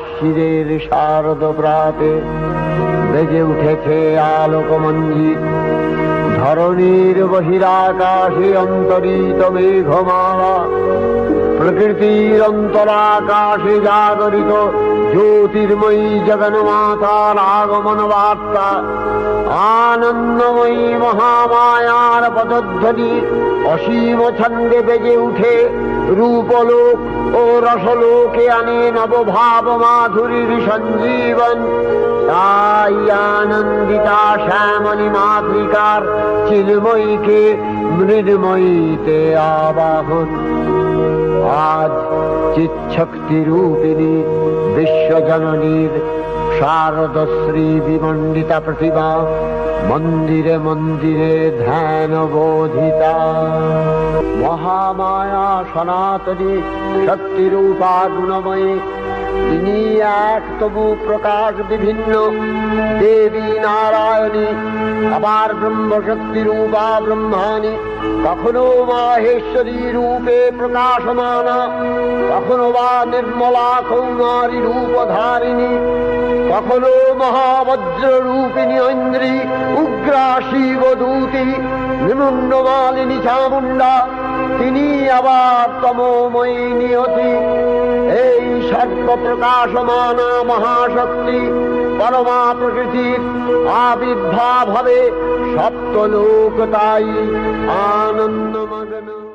শিরের শারদ প্রাতে বেজে উঠেছে আলোকমঞ্জিত, ধরণীর বহিরাকাশে অন্তরিত মেঘমালা, প্রকৃতির অন্তরাকাশে জাগরিত জ্যোতির্ময়ী জগন্মাতার আগমন বার্তা, আনন্দময়ী মহামায়ার পদধ্বনি অসীম ছন্দে বেজে উঠে রূপলোক ও রসলোকে আনে নবভাব মাধুরীর সঞ্জীবন। তাই আনন্দিতা শ্যামলী মাতৃকার চিন্ময়ীকে মৃন্ময়ীতে আবাহন। আজ চিৎশক্তি রূপিণী বিশ্বজননীর শারদশ্রী বিমণ্ডিতা প্রতিমা মন্দিরে মন্দিরে ধ্যান বোধিতা। মহামায়া সনাতনী শক্তিরূপা গুণময়ী, তিনি এক তবু প্রকাশ বিভিন্ন দেবী নারায়ণী, আবার ব্রহ্মশক্তি রূপা ব্রহ্মাণী, কখনো মাহেশ্বরী রূপে প্রকাশমানা, কখনো বা নির্মলা কৌমারী রূপধারিণী, কখনো মহাবজ্র রূপিণী ঐন্দ্রী, উগ্রা শিবদূতি, নিমুন্নমালিনী চামুণ্ডা, তিনি আবার তমোময়ী নিয়তি। এই সর্বপ্রকাশমানা মহাশক্তি পরমা প্রকৃতির আবির্ভাব হবে সপ্তলোক, তাই আনন্দমগ্ন।